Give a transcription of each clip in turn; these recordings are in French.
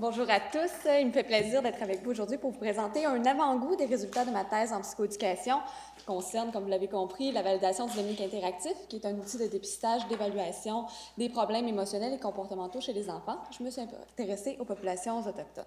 Bonjour à tous. Il me fait plaisir d'être avec vous aujourd'hui pour vous présenter un avant-goût des résultats de ma thèse en psychoéducation qui concerne, comme vous l'avez compris, la validation dynamique interactif, qui est un outil de dépistage, d'évaluation des problèmes émotionnels et comportementaux chez les enfants. Je me suis intéressée aux populations autochtones.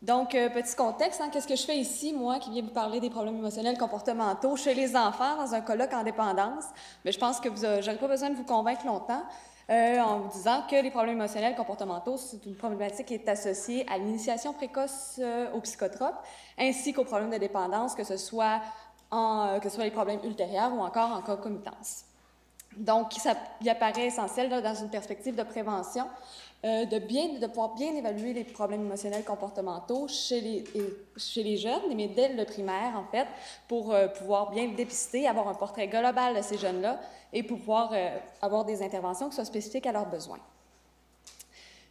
Donc, petit contexte, qu'est-ce que je fais ici, moi, qui viens vous parler des problèmes émotionnels comportementaux chez les enfants dans un colloque en dépendance? Mais je pense que je n'aurai pas besoin de vous convaincre longtemps en vous disant que les problèmes émotionnels comportementaux, c'est une problématique qui est associée à l'initiation précoce aux psychotropes, ainsi qu'aux problèmes de dépendance, que ce soit les problèmes ultérieurs ou encore en concomitance. Donc, il apparaît essentiel dans une perspective de prévention de pouvoir bien évaluer les problèmes émotionnels comportementaux chez les jeunes, mais dès le primaire, en fait, pour pouvoir bien dépister, avoir un portrait global de ces jeunes-là et pouvoir avoir des interventions qui soient spécifiques à leurs besoins.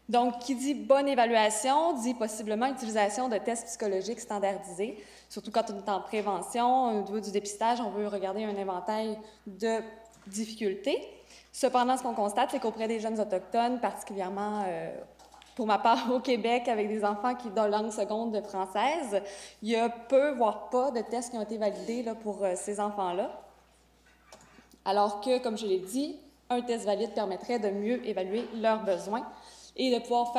Donc, qui dit bonne évaluation, dit possiblement utilisation de tests psychologiques standardisés, surtout quand on est en prévention, au niveau du dépistage, on veut regarder un éventail de difficultés. Cependant, ce qu'on constate, c'est qu'auprès des jeunes autochtones, particulièrement pour ma part au Québec, avec des enfants qui ont langue seconde française, il y a peu, voire pas, de tests qui ont été validés là, pour ces enfants-là. Alors que, comme je l'ai dit, un test valide permettrait de mieux évaluer leurs besoins et de pouvoir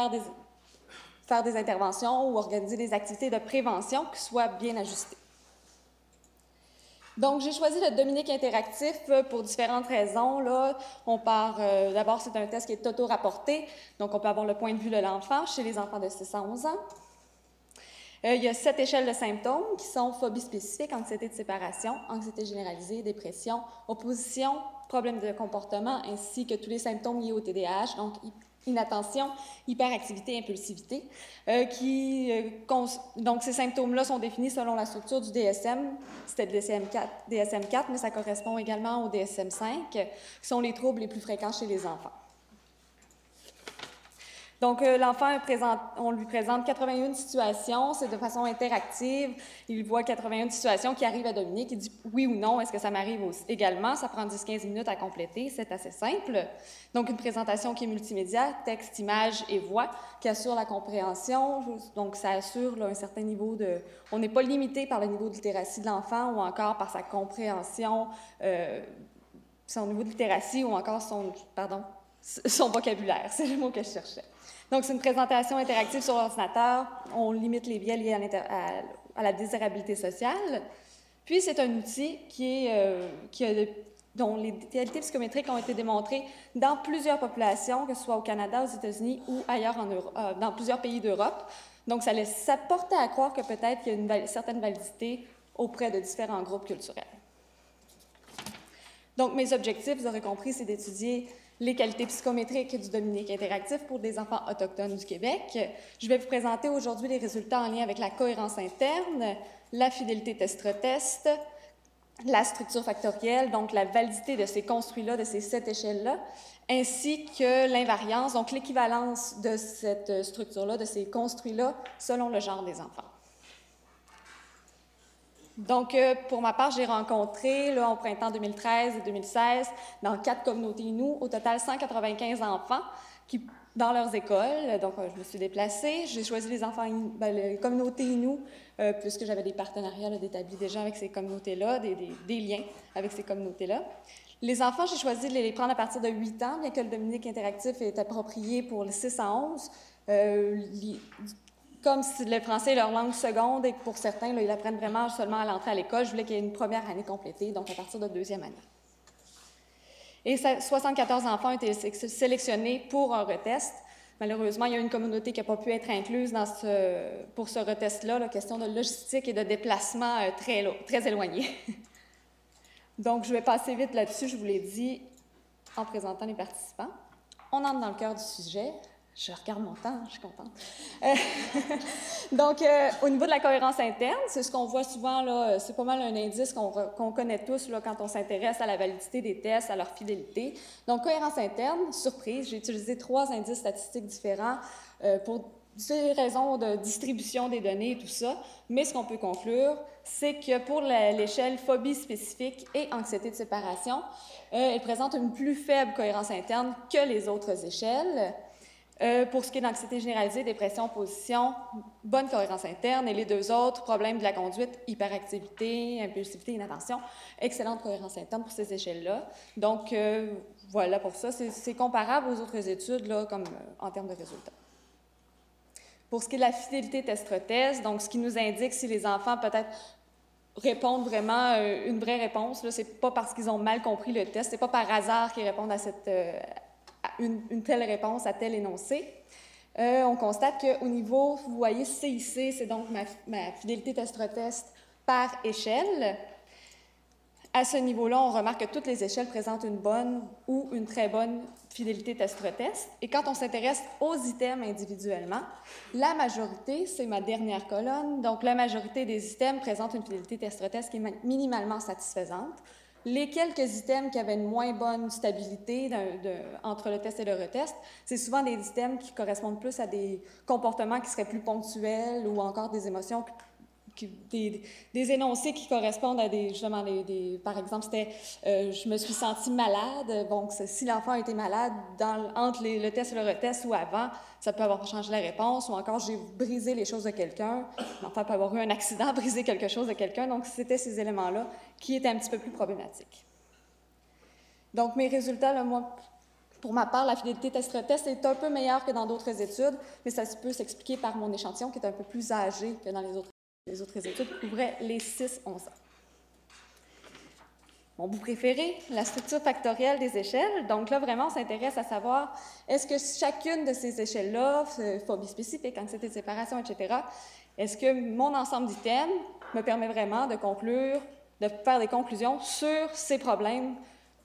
faire des interventions ou organiser des activités de prévention qui soient bien ajustées. Donc, j'ai choisi le Dominique interactif pour différentes raisons. Là, on part, d'abord, c'est un test qui est auto-rapporté, donc on peut avoir le point de vue de l'enfant chez les enfants de 6 à 11 ans. Il y a 7 échelles de symptômes qui sont phobie spécifique, anxiété de séparation, anxiété généralisée, dépression, opposition, problèmes de comportement, ainsi que tous les symptômes liés au TDAH, donc inattention, hyperactivité, impulsivité. Donc, ces symptômes-là sont définis selon la structure du DSM. C'était le DSM-4, mais ça correspond également au DSM-5, qui sont les troubles les plus fréquents chez les enfants. Donc, l'enfant, on lui présente 81 situations, c'est de façon interactive. Il voit 81 situations qui arrivent à Dominique, il dit oui ou non, est-ce que ça m'arrive également? Ça prend 10-15 minutes à compléter, c'est assez simple. Donc, une présentation qui est multimédia, texte, image et voix, qui assure la compréhension. Donc, ça assure là, un certain niveau de... On n'est pas limité par le niveau de littératie de l'enfant ou encore par sa compréhension, son niveau de littératie ou encore son vocabulaire, c'est le mot que je cherchais. Donc, c'est une présentation interactive sur l'ordinateur. On limite les biais liés à la désirabilité sociale. Puis, c'est un outil dont les qualités psychométriques ont été démontrées dans plusieurs populations, que ce soit au Canada, aux États-Unis ou ailleurs dans plusieurs pays d'Europe. Donc, ça portait à croire que peut-être qu'il y a une certaine validité auprès de différents groupes culturels. Donc, mes objectifs, vous aurez compris, c'est d'étudier les qualités psychométriques du Dominique interactif pour des enfants autochtones du Québec. Je vais vous présenter aujourd'hui les résultats en lien avec la cohérence interne, la fidélité test-retest, la structure factorielle, donc la validité de ces construits-là, de ces 7 échelles-là, ainsi que l'invariance, donc l'équivalence de cette structure-là, de ces construits-là, selon le genre des enfants. Donc, pour ma part, j'ai rencontré, là, au printemps 2013 et 2016, dans 4 communautés Innu, au total 195 enfants dans leurs écoles. Donc, je me suis déplacée. J'ai choisi les communautés Innu, puisque j'avais des partenariats d'établis déjà avec ces communautés-là, des liens avec ces communautés-là. Les enfants, j'ai choisi de les prendre à partir de 8 ans, bien que le Dominique interactif est approprié pour les 6 à 11. Comme si le français est leur langue seconde et que pour certains, là, ils apprennent vraiment seulement à l'entrée à l'école, je voulais qu'il y ait une première année complétée, donc à partir de 2e année. Et 74 enfants ont été sélectionnés pour un retest. Malheureusement, il y a une communauté qui n'a pas pu être incluse pour ce retest-là, la question de logistique et de déplacement très éloignée. Donc, je vais passer vite là-dessus, je vous l'ai dit en présentant les participants. On entre dans le cœur du sujet. Je regarde mon temps, je suis contente. Donc, au niveau de la cohérence interne, c'est ce qu'on voit souvent, là, c'est pas mal un indice qu'on connaît tous là, quand on s'intéresse à la validité des tests, à leur fidélité. Donc, cohérence interne, surprise, j'ai utilisé 3 indices statistiques différents pour des raisons de distribution des données et tout ça. Mais ce qu'on peut conclure, c'est que pour l'échelle phobie spécifique et anxiété de séparation, elle présente une plus faible cohérence interne que les autres échelles. Pour ce qui est d'anxiété généralisée, dépression, opposition, bonne cohérence interne. Et les deux autres, problèmes de la conduite, hyperactivité, impulsivité, inattention, excellente cohérence interne pour ces échelles-là. Donc, voilà pour ça. C'est comparable aux autres études, là, comme en termes de résultats. Pour ce qui est de la fidélité test-retest, donc ce qui nous indique si les enfants peut-être répondent vraiment une vraie réponse, ce n'est pas parce qu'ils ont mal compris le test, ce n'est pas par hasard qu'ils répondent à une telle réponse à tel énoncé. On constate qu'au niveau, vous voyez, CIC, c'est donc ma fidélité test-retest par échelle. À ce niveau-là, on remarque que toutes les échelles présentent une bonne ou une très bonne fidélité test-retest. Et quand on s'intéresse aux items individuellement, la majorité, c'est ma dernière colonne, donc la majorité des items présentent une fidélité test-retest qui est minimalement satisfaisante. Les quelques items qui avaient une moins bonne stabilité entre le test et le retest, c'est souvent des items qui correspondent plus à des comportements qui seraient plus ponctuels ou encore des émotions des énoncés qui correspondent à justement par exemple, c'était je me suis sentie malade. Donc, si l'enfant a été malade entre le test et le retest ou avant, ça peut avoir changé la réponse. Ou encore, j'ai brisé les choses de quelqu'un. L'enfant peut avoir eu un accident, brisé quelque chose de quelqu'un. Donc, c'était ces éléments-là qui étaient un petit peu plus problématiques. Donc, mes résultats, là, moi, pour ma part, la fidélité test-retest est un peu meilleure que dans d'autres études, mais ça peut s'expliquer par mon échantillon qui est un peu plus âgé que dans les autres. Les autres études couvraient les 6-11 ans. Mon bout préféré, la structure factorielle des échelles. Donc là, vraiment, on s'intéresse à savoir est-ce que chacune de ces échelles-là, phobie spécifique, anxiété de séparation, etc., est-ce que mon ensemble d'items me permet vraiment de conclure, de faire des conclusions sur ces problèmes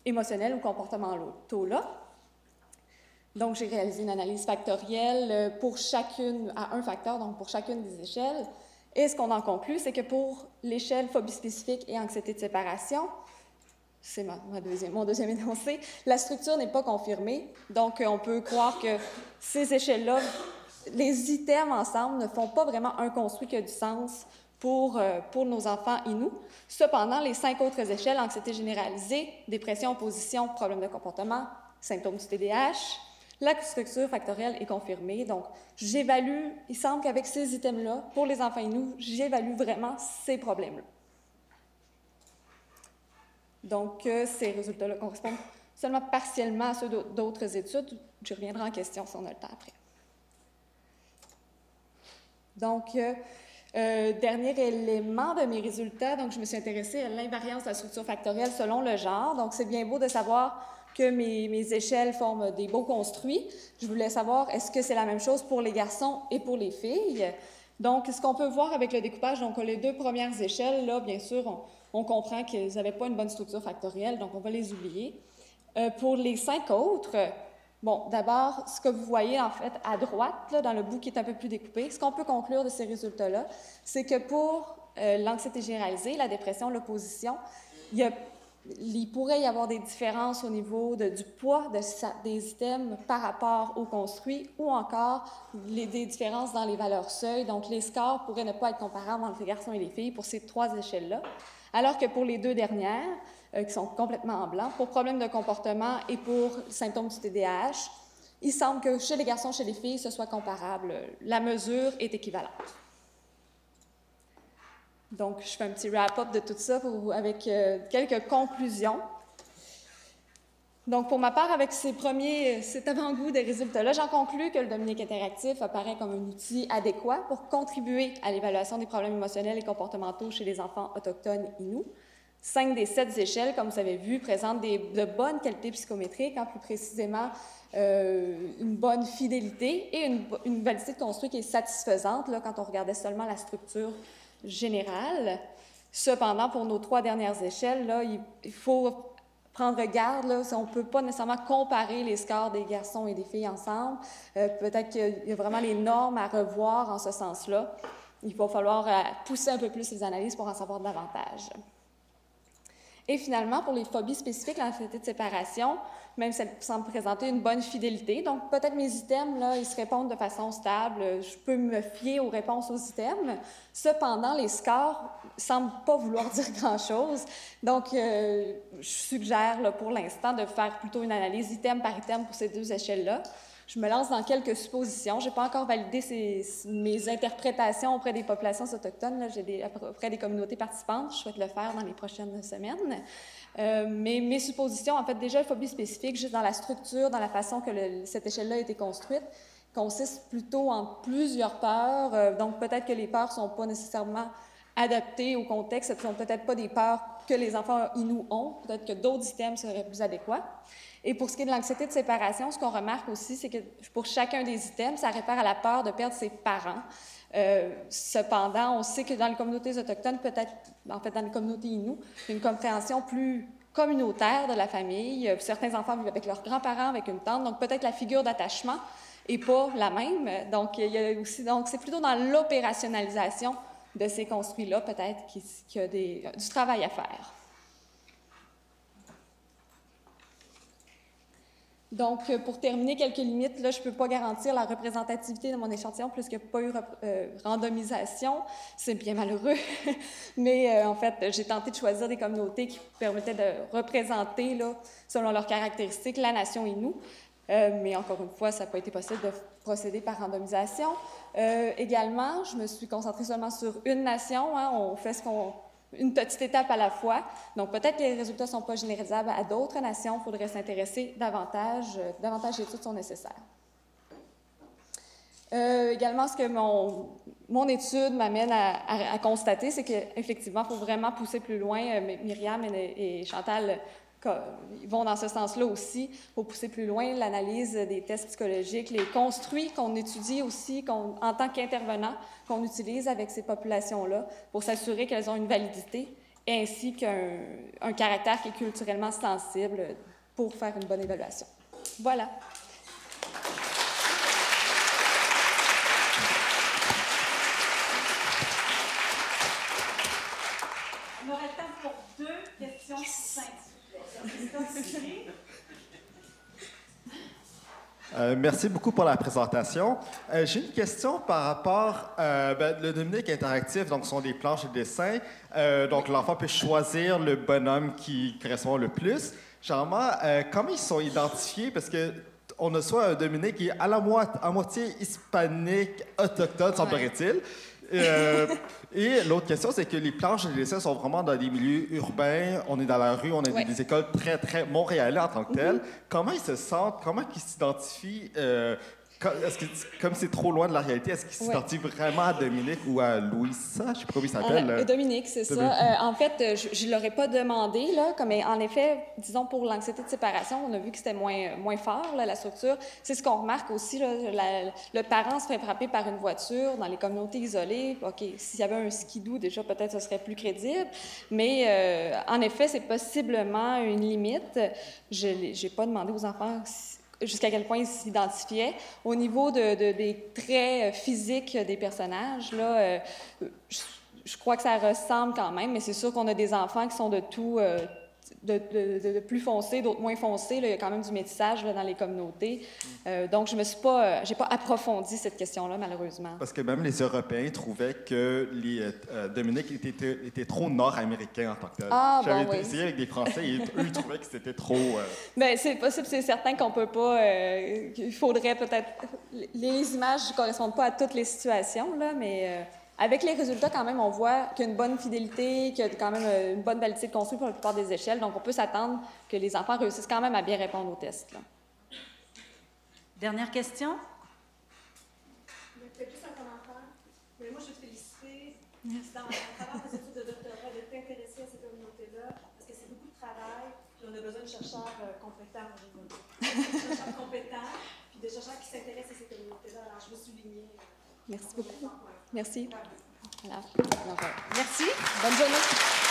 émotionnels ou comportementaux-là? Donc, j'ai réalisé une analyse factorielle pour chacune, à un facteur, donc pour chacune des échelles. Et ce qu'on en conclut, c'est que pour l'échelle phobie spécifique et anxiété de séparation, c'est mon deuxième énoncé, la structure n'est pas confirmée. Donc, on peut croire que ces échelles-là, les items ensemble ne font pas vraiment un construit qui a du sens pour nos enfants et nous. Cependant, les 5 autres échelles, anxiété généralisée, dépression, opposition, problème de comportement, symptômes du TDAH, la structure factorielle est confirmée. Donc, j'évalue, il semble qu'avec ces items-là, pour les enfants et nous, j'évalue vraiment ces problèmes-là. Donc, ces résultats-là correspondent seulement partiellement à ceux d'autres études. Je reviendrai en question si on a le temps après. Donc, dernier élément de mes résultats, donc je me suis intéressée à l'invariance de la structure factorielle selon le genre. Donc, c'est bien beau de savoir que mes échelles forment des beaux construits. Je voulais savoir, est-ce que c'est la même chose pour les garçons et pour les filles? Donc, ce qu'on peut voir avec le découpage, donc les 2 premières échelles, là, bien sûr, on comprend qu'ils n'avaient pas une bonne structure factorielle, donc on va les oublier. Pour les 5 autres, bon, d'abord, ce que vous voyez en fait à droite, là, dans le bout qui est un peu plus découpé, ce qu'on peut conclure de ces résultats-là, c'est que pour l'anxiété généralisée, la dépression, l'opposition, il pourrait y avoir des différences au niveau du poids des items par rapport au construit ou encore des différences dans les valeurs seuil. Donc, les scores pourraient ne pas être comparables entre les garçons et les filles pour ces 3 échelles-là. Alors que pour les 2 dernières, qui sont complètement en blanc, pour problèmes de comportement et pour symptômes du TDAH, il semble que chez les garçons, chez les filles, ce soit comparable. La mesure est équivalente. Donc, je fais un petit wrap-up de tout ça avec quelques conclusions. Donc, pour ma part, avec cet avant-goût des résultats-là, j'en conclus que le Dominique interactif apparaît comme un outil adéquat pour contribuer à l'évaluation des problèmes émotionnels et comportementaux chez les enfants autochtones Inuits. 5 des 7 échelles, comme vous avez vu, présentent de bonnes qualités psychométriques, plus précisément une bonne fidélité et une validité de construit qui est satisfaisante là, quand on regardait seulement la structure générale. Cependant, pour nos 3 dernières échelles, là, il faut prendre garde, là, on ne peut pas nécessairement comparer les scores des garçons et des filles ensemble. Peut-être qu'il y a vraiment les normes à revoir en ce sens-là. Il va falloir pousser un peu plus les analyses pour en savoir davantage. Et finalement, pour les phobies spécifiques, l'anxiété de séparation, même si elle semble présenter une bonne fidélité, donc peut-être mes items, là, ils se répondent de façon stable, je peux me fier aux réponses aux items. Cependant, les scores ne semblent pas vouloir dire grand-chose. Donc, je suggère là, pour l'instant de faire plutôt une analyse item par item pour ces 2 échelles-là. je me lance dans quelques suppositions. Je n'ai pas encore validé mes interprétations auprès des populations autochtones. Auprès des communautés participantes. Je souhaite le faire dans les prochaines semaines. Mais mes suppositions, en fait, déjà, le phobie spécifique, juste dans la structure, dans la façon que cette échelle-là a été construite, consiste plutôt en plusieurs peurs. Donc, peut-être que les peurs ne sont pas nécessairement adaptées au contexte. Ce ne sont peut-être pas des peurs que les enfants Inuits ont. Peut-être que d'autres items seraient plus adéquats. Et pour ce qui est de l'anxiété de séparation, ce qu'on remarque aussi, c'est que pour chacun des items, ça réfère à la peur de perdre ses parents. Cependant, on sait que dans les communautés autochtones, peut-être, en fait, dans les communautés Inuits, il y a une compréhension plus communautaire de la famille. Certains enfants vivent avec leurs grands-parents, avec une tante, donc peut-être la figure d'attachement n'est pas la même. Donc, il y a aussi, donc c'est plutôt dans l'opérationnalisation de ces construits-là, peut-être, qu'il y a du travail à faire. Donc, pour terminer, quelques limites. Là, je ne peux pas garantir la représentativité de mon échantillon puisqu'il n'y a pas eu randomisation. C'est bien malheureux. Mais en fait, j'ai tenté de choisir des communautés qui permettaient de représenter, là, selon leurs caractéristiques, la nation Innu. Mais encore une fois, ça n'a pas été possible de procéder par randomisation. Également, je me suis concentrée seulement sur une nation. Hein. On fait une petite étape à la fois. Donc, peut-être que les résultats ne sont pas généralisables à d'autres nations. Il faudrait s'intéresser davantage d'études sont nécessaires. Également, ce que mon étude m'amène à constater, c'est qu'effectivement, il faut vraiment pousser plus loin. Myriam et Chantal ils vont dans ce sens-là aussi. Il faut pousser plus loin l'analyse des tests psychologiques, les construits qu'on étudie aussi en tant qu'intervenant, qu'on utilise avec ces populations-là pour s'assurer qu'elles ont une validité ainsi qu'un caractère qui est culturellement sensible pour faire une bonne évaluation. Voilà. On aurait le temps pour 2 questions simples. Merci beaucoup pour la présentation. J'ai une question par rapport le Dominique interactif, donc ce sont des planches de dessin. Donc l'enfant peut choisir le bonhomme qui correspond le plus. Généralement, comment ils sont identifiés? Parce que on a soit un Dominique qui est à moitié hispanique, autochtone, semblerait-il. Et l'autre question, c'est que les planches de dessin sont vraiment dans des milieux urbains. On est dans la rue, on a des écoles très, très montréalais en tant que telles. Comment ils se sentent? Comment ils s'identifient? Comme c'est trop loin de la réalité, est-ce qu'ils s'identifient vraiment à Dominique ou à Louisa? Je ne sais pas comment il s'appelle. Dominique, c'est ça. En fait, je ne l'aurais pas demandé, là, mais en effet, disons, pour l'anxiété de séparation, on a vu que c'était moins fort, là, la structure. C'est ce qu'on remarque aussi. Là, le parent se fait frapper par une voiture dans les communautés isolées. OK, s'il y avait un skidoo, déjà, peut-être ce serait plus crédible. Mais en effet, c'est possiblement une limite. Je n'ai pas demandé aux enfants jusqu'à quel point ils s'identifiaient. Au niveau des traits physiques des personnages, là, je crois que ça ressemble quand même, mais c'est sûr qu'on a des enfants qui sont de tout, de plus foncés, d'autres moins foncés. Là, il y a quand même du métissage là, dans les communautés. Donc, je j'ai pas approfondi cette question-là, malheureusement. Parce que même les Européens trouvaient que les Dominiques étaient trop nord-américains en tant que tels. J'avais essayé avec des Français et eux, ils trouvaient que c'était trop... Bien, c'est possible, c'est certain qu'on peut pas... il faudrait peut-être... Les images ne correspondent pas à toutes les situations, là, mais... Avec les résultats, quand même, on voit qu'il y a une bonne fidélité, qu'il y a quand même une bonne validité de construit pour la plupart des échelles. Donc, on peut s'attendre que les enfants réussissent quand même à bien répondre aux tests. Là. Dernière question? C'est plus un commentaire. Mais moi, je veux te féliciter dans travers tes études de doctorat de t'intéresser à ces communautés-là parce que c'est beaucoup de travail. Puis on a besoin de chercheurs compétents. De chercheurs compétents, puis de chercheurs qui s'intéressent à ces communautés-là. Alors, je veux souligner. Merci beaucoup. Merci. Ouais. Voilà. Merci. Bonne journée.